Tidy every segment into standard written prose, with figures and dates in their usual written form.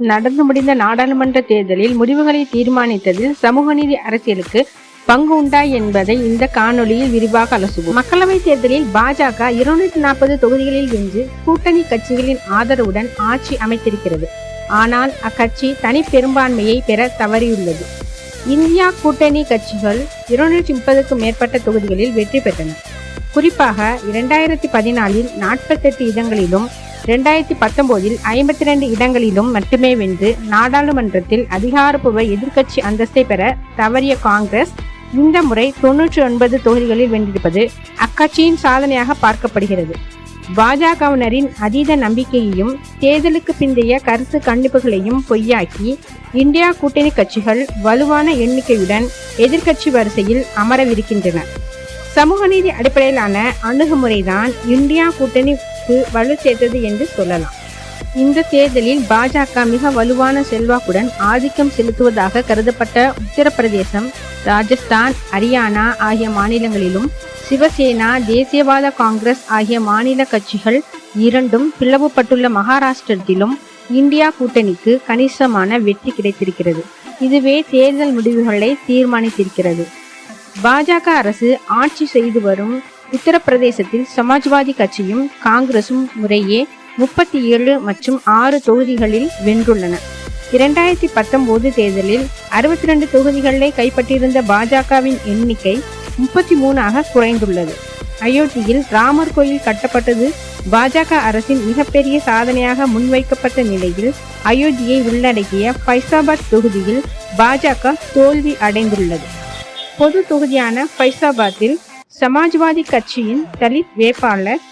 நடந்து முடிந்த நாடாளுமன்ற தேர்தலில் முடிவுகளை தீர்மானித்ததில் சமூக நீதி அரசியலுக்கு பங்கு உண்டா என்பதை இந்த காணொலியில் விரிவாக அலசுவோம். மக்களவை தேர்தலில் பாஜக 240 தொகுதிகளில் வென்று கூட்டணி கட்சிகளின் ஆதரவுடன் ஆட்சி அமைத்திருக்கிறது. ஆனால் அக்கட்சி தனி பெரும்பான்மையை பெற தவறியுள்ளது. இந்தியா கூட்டணி கட்சிகள் 230க்கும் மேற்பட்ட தொகுதிகளில் வெற்றி பெற்றன. குறிப்பாக 2014இல் 48 இடங்களிலும் 2019இல் 52 இடங்களிலும் மட்டுமே வென்று நாடாளுமன்றத்தில் அதிகாரப்பூர்வ எதிர்க்கட்சி அந்தஸ்தை பெற தவறிய காங்கிரஸ் இந்த முறை 99 தொகுதிகளில் வென்றிருப்பது அக்கட்சியின் சாதனையாக பார்க்கப்படுகிறது. பாஜகவினரின் அதீத நம்பிக்கையையும் தேர்தலுக்கு பிந்தைய கருத்து கணிப்புகளையும் பொய்யாக்கி இந்தியா கூட்டணி கட்சிகள் வலுவான எண்ணிக்கையுடன் எதிர்க்கட்சி வரிசையில் அமரவிருக்கின்றன. சமூக நீதி அடிப்படையிலான அணுகுமுறைதான் இந்தியா கூட்டணிக்கு வலு சேர்த்தது என்று சொல்லலாம். இந்த தேர்தலில் பாஜக மிக வலுவான செல்வாக்குடன் ஆதிக்கம் செலுத்துவதாக கருதப்பட்ட உத்தரப்பிரதேசம், ராஜஸ்தான், ஹரியானா ஆகிய மாநிலங்களிலும் சிவசேனா, தேசியவாத காங்கிரஸ் ஆகிய மாநில கட்சிகள் இரண்டும் பிளவுபட்டுள்ள மகாராஷ்டிரத்திலும் இந்தியா கூட்டணிக்கு கணிசமான வெற்றி கிடைத்திருக்கிறது. இதுவே தேர்தல் முடிவுகளை தீர்மானித்திருக்கிறது. பாஜக அரசு ஆட்சி செய்து வரும் உத்தரப்பிரதேசத்தில் சமாஜ்வாதி கட்சியும் காங்கிரசும் முறையே 37 மற்றும் 6 தொகுதிகளில் வென்றுள்ளன. 2019 தேர்தலில் 62 தொகுதிகளை கைப்பற்றியிருந்த பாஜகவின் எண்ணிக்கை 33ஆக குறைந்துள்ளது. அயோத்தியில் ராமர் கோயில் கட்டப்பட்டது பாஜக அரசின் மிகப்பெரிய சாதனையாக முன்வைக்கப்பட்ட நிலையில் அயோத்தியை உள்ளடக்கிய ஃபைசாபாத் தொகுதியில் பாஜக தோல்வி அடைந்துள்ளது. பொது தொகுதியான ஃபைசாபாத்தில் சமாஜ்வாதி கட்சியின் தலித் வேட்பாளர்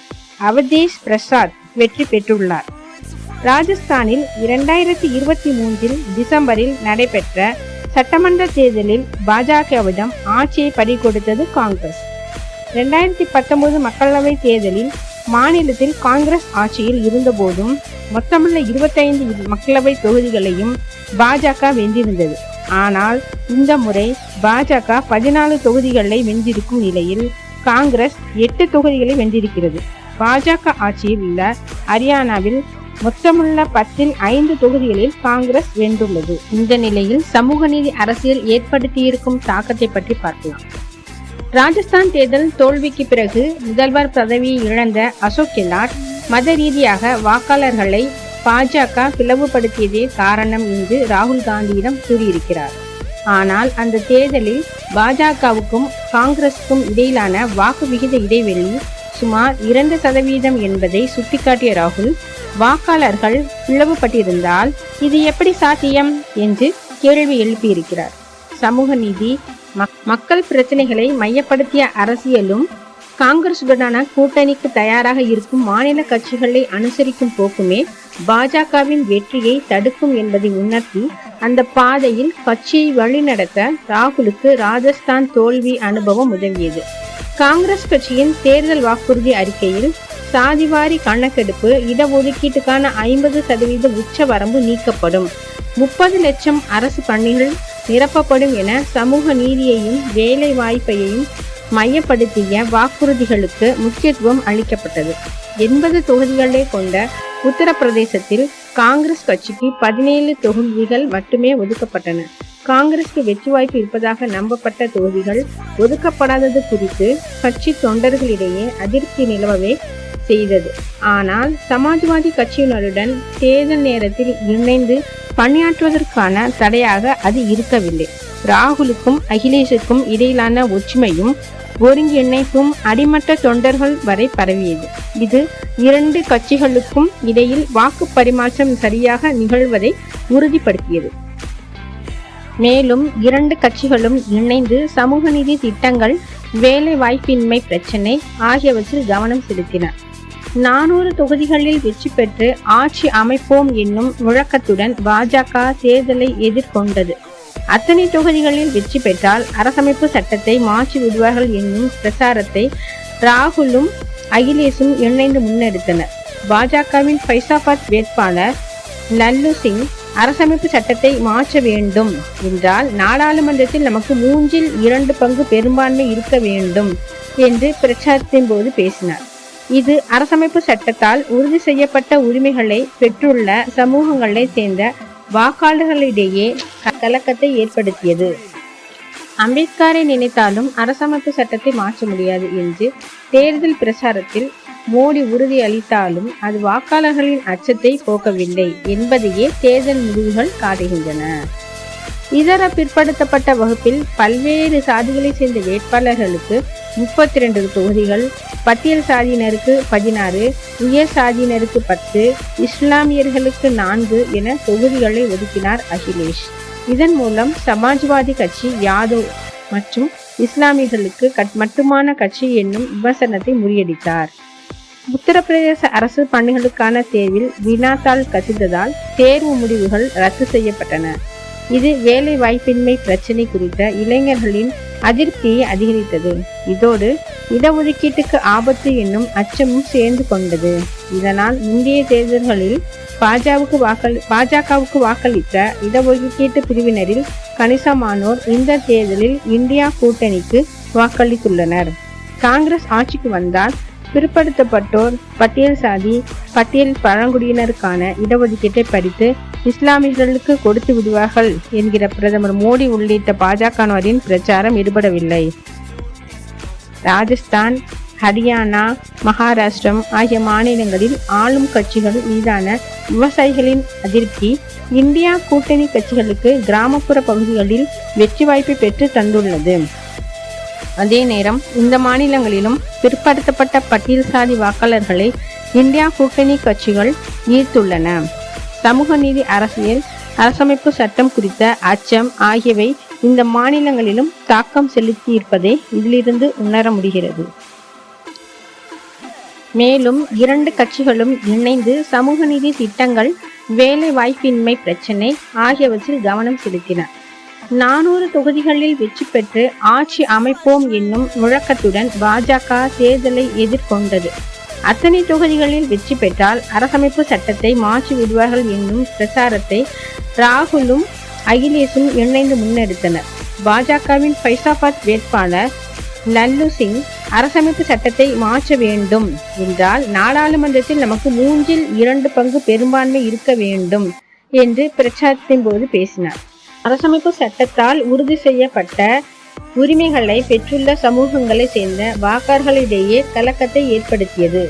அவதேஷ் பிரசாத் வெற்றி பெற்றுள்ளார். ராஜஸ்தானில் 2023 டிசம்பரில் நடைபெற்ற சட்டமன்ற தேர்தலில் பாஜகவிடம் ஆட்சியை பறிகொடுத்தது காங்கிரஸ். 2019 மக்களவை தேர்தலில் மாநிலத்தில் காங்கிரஸ் ஆட்சியில் இருந்தபோதும் மொத்தமுள்ள 25 மக்களவை தொகுதிகளையும் பாஜக வென்றிருந்தது. ஆனால் இந்த முறை பாஜக 14 தொகுதிகளை வென்றிருக்கும் நிலையில் காங்கிரஸ் 8 தொகுதிகளை வென்றிருக்கிறது. பாஜக ஆட்சியில் உள்ள ஹரியானாவில் மொத்தமுள்ள 10இல் 5 தொகுதிகளில் காங்கிரஸ் வென்றுள்ளது. இந்த நிலையில் சமூக நீதி அரசியல் ஏற்படுத்தியிருக்கும் தாக்கத்தை பற்றி பார்க்கலாம். ராஜஸ்தான் தேர்தல் தோல்விக்கு பிறகு முதல்வர் பதவியை இழந்த அசோக் கெலாட் மத ரீதியாக வாக்காளர்களை பாஜக பிளவுபடுத்தியதே காரணம் என்று ராகுல் காந்தியிடம் கூறியிருக்கிறார். ஆனால் அந்த தேர்தலில் பாஜகவுக்கும் காங்கிரசுக்கும் இடையிலான வாக்கு விகித இடைவெளி சுமார் 2% என்பதை சுட்டிக்காட்டிய ராகுல், வாக்காளர்கள் பிளவுபட்டிருந்தால் இது எப்படி சாத்தியம் என்று கேள்வி எழுப்பியிருக்கிறார். சமூக நீதி, மக்கள் பிரச்சனைகளை மையப்படுத்திய அரசியலும் காங்கிரசுடனான கூட்டணிக்கு தயாராக இருக்கும் மாநில கட்சிகளை அனுசரிக்கும் போக்குமே பாஜகவின் வெற்றியை தடுக்கும் என்பதை உணர்த்தி அந்த பாதையில் கட்சியை வழிநடத்த ராகுலுக்கு ராஜஸ்தான் தோல்வி அனுபவம் உதவியது. காங்கிரஸ் கட்சியின் தேர்தல் வாக்குறுதி அறிக்கையில் சாதிவாரி கணக்கெடுப்பு, இடஒதுக்கீட்டுக்கான 50% உச்ச வரம்பு நீக்கப்படும், 30 லட்சம் அரசு பணிகள் நிரப்பப்படும் என சமூக நீதியையும் வேலை வாய்ப்பையும் மையப்படுத்திய வாக்குறுதிகளுக்கு முக்கியத்துவம் அளிக்கப்பட்டது. 80 தொகுதிகளை கொண்ட உத்தரப்பிரதேசத்தில் காங்கிரஸ் கட்சிக்கு 17 தொகுதிகள் மட்டுமே ஒதுக்கப்பட்டன. காங்கிரசுக்கு வெற்றி வாய்ப்பு இருப்பதாக நம்பப்பட்ட தொகுதிகள் ஒதுக்கப்படாதது குறித்து கட்சி தொண்டர்களிடையே அதிருப்தி நிலவவே செய்தது. ஆனால் சமாஜ்வாதி கட்சியினருடன் தேர்தல் நேரத்தில் இணைந்து பணியாற்றுவதற்கான தடையாக அது இருக்கவில்லை. ராகுலுக்கும் அகிலேஷுக்கும் இடையிலான ஒற்றுமையும் ஒருங்கிணைப்பும் அடிமட்ட தொண்டர்கள் வரை பரவியது. இது 2 கட்சிகளுக்கும் இடையில் வாக்கு பரிமாற்றம் சரியாக நிகழ்வதை உறுதிப்படுத்தியது. மேலும் 2 கட்சிகளும் இணைந்து சமூக நீதி திட்டங்கள், வேலை வாய்ப்பின்மை பிரச்சினை ஆகியவற்றில் கவனம் செலுத்தின. 400 தொகுதிகளில் வெற்றி பெற்று ஆட்சி அமைப்போம் என்னும் முழக்கத்துடன் பாஜக தேர்தலை எதிர்கொண்டது. அத்தனை தொகுதிகளில் வெற்றி பெற்றால் அரசமைப்பு சட்டத்தை மாற்றி விடுவார்கள் என்னும் பிரசாரத்தை ராகுலும் அகிலேஷும் இணைந்து முன்னெடுத்தனர். பாஜகவின் ஃபைசாபாத் வேட்பாளர் லல்லு சிங் அரசமைப்பு சட்டத்தை மாற்ற வேண்டும் என்றால் நாடாளுமன்றத்தில் நமக்கு 3/2 பங்கு பெரும்பான்மை இருக்க வேண்டும் என்று பிரச்சாரத்தின் போது பேசினார். இது அரசமைப்பு சட்டத்தால் உறுதி செய்யப்பட்ட உரிமைகளை பெற்றுள்ள சமூகங்களை சேர்ந்த வாக்காளர்களிடையே கலக்கத்தை ஏற்படுத்தியது. அம்பேத்கரை நினைத்தாலும் அரசமைப்பு சட்டத்தை மாற்ற முடியாது என்று தேர்தல் பிரச்சாரத்தில் மோடி உறுதி அளித்தாலும் அது வாக்காளர்களின் அச்சத்தை போக்கவில்லை என்பதையே தேர்தல் முடிவுகள் காட்டுகின்றன. இதர பிற்படுத்தப்பட்ட வகுப்பில் பல்வேறு சாதிகளை சேர்ந்த வேட்பாளர்களுக்கு 32 தொகுதிகள், பட்டியல் சாதியினருக்கு 16, உயர் சாதியினருக்கு 10, இஸ்லாமியர்களுக்கு 4 என தொகுதிகளை ஒதுக்கினார் அகிலேஷ். இதன் மூலம் சமாஜ்வாதி கட்சி யாதவ் மற்றும் இஸ்லாமியர்களுக்கு மட்டுமான கட்சி என்னும் விமர்சனத்தை முறியடித்தார். உத்தரப்பிரதேச அரசு பணிகளுக்கான தேர்வில் வினாத்தாள் கசிந்ததால் தேர்வு முடிவுகள் ரத்து செய்யப்பட்டன. இது வேலை வாய்ப்பின்மை பிரச்சினை குறித்த இளைஞர்களின் அதிருப்தியை அதிகரித்தது. இதோடு இடஒதுக்கீட்டுக்கு ஆபத்து என்னும் அச்சமும் சேர்ந்து கொண்டது. இதனால் முந்தைய தேர்தல்களில் பாஜகவுக்கு வாக்களித்த இடஒதுக்கீட்டு பிரிவினரில் கணிசமானோர் இந்த தேர்தலில் இந்தியா கூட்டணிக்கு வாக்களித்துள்ளனர். காங்கிரஸ் ஆட்சிக்கு வந்தால் பிற்படுத்தப்பட்டோர், பட்டியல் சாதி, பட்டியல் பழங்குடியினருக்கான இடஒதுக்கீட்டை பறித்து இஸ்லாமியர்களுக்கு கொடுத்து விடுவார்கள் என்கிற பிரதமர் மோடி உள்ளிட்ட பாஜகவினரின் பிரச்சாரம் ஈடுபடவில்லை. ராஜஸ்தான், ஹரியானா, மகாராஷ்டிரம் ஆகிய மாநிலங்களில் ஆளும் கட்சிகள் மீதான விவசாயிகளின் அதிருப்தி இந்தியா கூட்டணி கட்சிகளுக்கு கிராமப்புற பகுதிகளில் வெற்றி வாய்ப்பை பெற்று தந்துள்ளது. அதே நேரம் இந்த மாநிலங்களிலும் பிற்படுத்தப்பட்ட பட்டியல் சாதி வாக்காளர்களை இந்தியா கூட்டணி கட்சிகள் ஈர்த்துள்ளன. சமூக நீதி அரசியல், அரசமைப்பு சட்டம் குறித்த அச்சம் ஆகியவை இந்த மாநிலங்களிலும் தாக்கம் செலுத்தி இருப்பதை இதிலிருந்து உணர முடிகிறது. மேலும் இரண்டு கட்சிகளும் இணைந்து சமூக நீதி திட்டங்கள், வேலை வாய்ப்பின்மை பிரச்சினை ஆகியவற்றில் கவனம் செலுத்தின. 400 தொகுதிகளில் வெற்றி பெற்று ஆட்சி அமைப்போம் என்னும் முழக்கத்துடன் பாஜக தேர்தலை எதிர்கொண்டது. அத்தனை தொகுதிகளில் வெற்றி பெற்றால் அரசமைப்பு சட்டத்தை மாற்றி விடுவார்கள் என்னும் பிரச்சாரத்தை ராகுலும் அகிலேஷும் இணைந்து முன்னெடுத்தனர். பாஜகவின் ஃபைசாபாத் வேட்பாளர் லல்லு சிங் அரசமைப்பு சட்டத்தை மாற்ற வேண்டும் என்றால் நாடாளுமன்றத்தில் நமக்கு 3/2 பங்கு பெரும்பான்மை இருக்க வேண்டும் என்று பிரச்சாரத்தின் போது பேசினார். அரசமைப்பு சட்டத்தால் உறுதி செய்யப்பட்ட உரிமைகளை பெற்றுள்ள சமூகங்களை சேர்ந்த வாக்காளர்களிடையே கலக்கத்தை ஏற்படுத்தியது.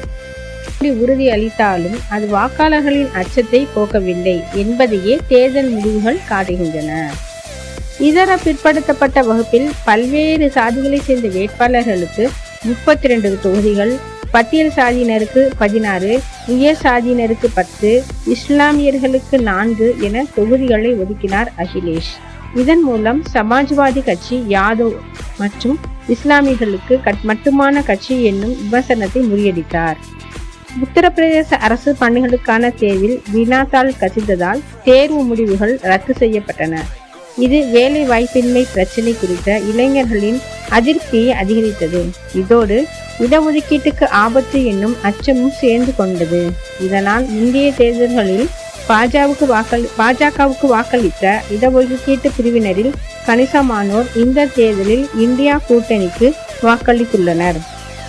உறுதி அளித்தாலும் அது வாக்காளர்களின் அச்சத்தை போக்கவில்லை என்பதையே தேர்தல் முடிவுகள் காட்டுகின்றன. இதர பிற்படுத்தப்பட்ட வகுப்பில் பல்வேறு சாதிகளை சேர்ந்த வேட்பாளர்களுக்கு 32 தொகுதிகள், பட்டியல் சாதியினருக்கு 16, உயர் சாதியினருக்கு 10, இஸ்லாமியர்களுக்கு 4 என தொகுதிகளை ஒதுக்கினார் அகிலேஷ். இதன் மூலம் சமாஜ்வாதி கட்சி யாதவ் மற்றும் இஸ்லாமியர்களுக்கு மட்டுமான கட்சி என்னும் விமர்சனத்தை முறியடித்தார். உத்தரப்பிரதேச அரசு பணிகளுக்கான தேர்வில் வினாத்தாள் கசிந்ததால் தேர்வு முடிவுகள் ரத்து செய்யப்பட்டன. இது வேலை வாய்ப்பின்மை பிரச்சினை குறித்த இளைஞர்களின் அதிருப்தியை அதிகரித்தது. இதோடு இடஒதுக்கீட்டுக்கு ஆபத்து என்னும் அச்சமும் சேர்ந்து கொண்டது. இதனால் முந்தைய தேர்தல்களில் பாஜகவுக்கு வாக்களித்த இடஒதுக்கீட்டு பிரிவினரில் கணிசமானோர் இந்த தேர்தலில் இந்தியா கூட்டணிக்கு வாக்களித்துள்ளனர்.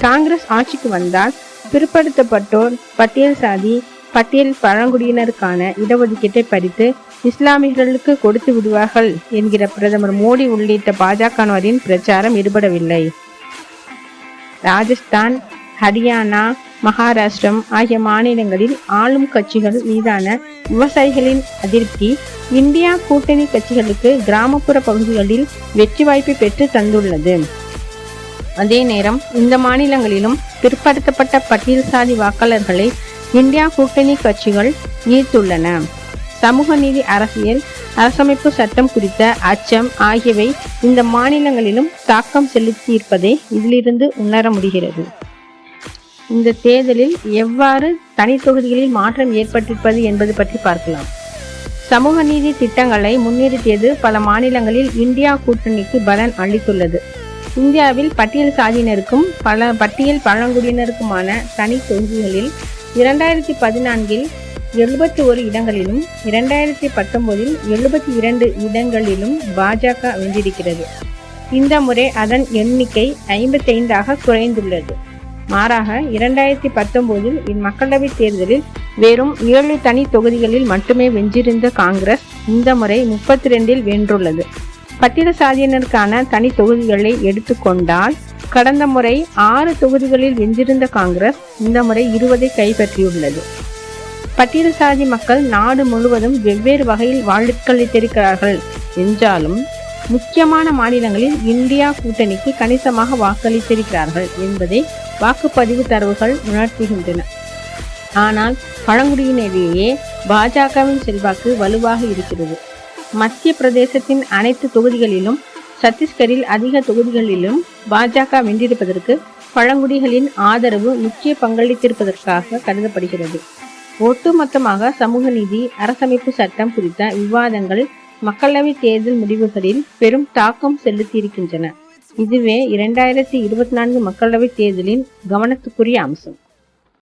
காங்கிரஸ் ஆட்சிக்கு வந்தால் பிற்படுத்தப்பட்டோர், பட்டியல் சாதி, பட்டியல் பழங்குடியினருக்கான இடஒதுக்கீட்டை பறித்து இஸ்லாமியர்களுக்கு கொடுத்து விடுவார்கள் என்கிற பிரதமர் மோடி உள்ளிட்ட பாஜகவினரின் பிரச்சாரம் ஈடுபடவில்லை. ராஜஸ்தான், ஹரியானா, மகாராஷ்டிரம் ஆகிய மாநிலங்களில் ஆளும் கட்சிகள் மீதான விவசாயிகளின் அதிருப்தி இந்தியா கூட்டணி கட்சிகளுக்கு கிராமப்புற பகுதிகளில் வெற்றி வாய்ப்பை பெற்று தந்துள்ளது. அதே நேரம் இந்த மாநிலங்களிலும் பிற்படுத்தப்பட்ட பட்டியல் சாதி வாக்காளர்களை இந்தியா கூட்டணி கட்சிகள் ஈர்த்துள்ளன. சமூக நீதி அரசியல், அரசமைப்பு சட்டம் குறித்த அச்சம் ஆகியவை இந்த மாநிலங்களிலும் தாக்கம் செலுத்தி இருப்பதை இதிலிருந்து உணர முடிகிறது. இந்த தேர்தலில் எவ்வாறு தனி தொகுதிகளில் மாற்றம் ஏற்பட்டிருப்பது என்பது பற்றி பார்க்கலாம். சமூக நீதி திட்டங்களை முன்னிறுத்தியது பல மாநிலங்களில் இந்தியா கூட்டணிக்கு பலன் அளித்துள்ளது. இந்தியாவில் பட்டியல் சாதியினருக்கும் பட்டியல் பழங்குடியினருக்குமான தனி தொகுதிகளில் 2014இல் 71 இடங்களிலும் 2019இல் 72 இடங்களிலும் பாஜக வென்றிருக்கிறது. இந்த முறை அதன் எண்ணிக்கை 55ஆக குறைந்துள்ளது. மாறாக 2019 இம்மக்களவை தேர்தலில் வெறும் 7 தனி தொகுதிகளில் மட்டுமே வென்றிருந்த காங்கிரஸ் இந்த முறை 32 வென்றுள்ளது. பட்டியல் சாதியினருக்கான தனி தொகுதிகளை எடுத்துக்கொண்டால் கடந்த முறை 6 தொகுதிகளில் வென்றிருந்த காங்கிரஸ் இந்த முறை 20 கைப்பற்றியுள்ளது. பட்டியல் சாதி மக்கள் நாடு முழுவதும் வெவ்வேறு வகையில் வாக்களித்திருக்கிறார்கள் என்றாலும் முக்கியமான மாநிலங்களில் இந்தியா கூட்டணிக்கு கணிசமாக வாக்களித்திருக்கிறார்கள் என்பதை வாக்குப்பதிவு தரவுகள் உணர்த்துகின்றன. ஆனால் பழங்குடியினரிடையே பாஜகவின் செல்வாக்கு வலுவாக இருக்கிறது. மத்திய பிரதேசத்தின் அனைத்து தொகுதிகளிலும், சத்தீஸ்கரில் அதிக தொகுதிகளிலும் பாஜக வென்றிருப்பதற்கு பழங்குடிகளின் ஆதரவு முக்கிய பங்களித்திருப்பதற்காக கருதப்படுகிறது. ஒட்டுமொத்தமாக சமூக நீதி, அரசமைப்பு சட்டம் குறித்த விவாதங்கள் மக்களவை தேர்தல் முடிவுகளில் பெரும் தாக்கம் செலுத்தியிருக்கின்றன. இதுவே 2024 மக்களவை தேர்தலின் கவனத்துக்குரிய அம்சம்.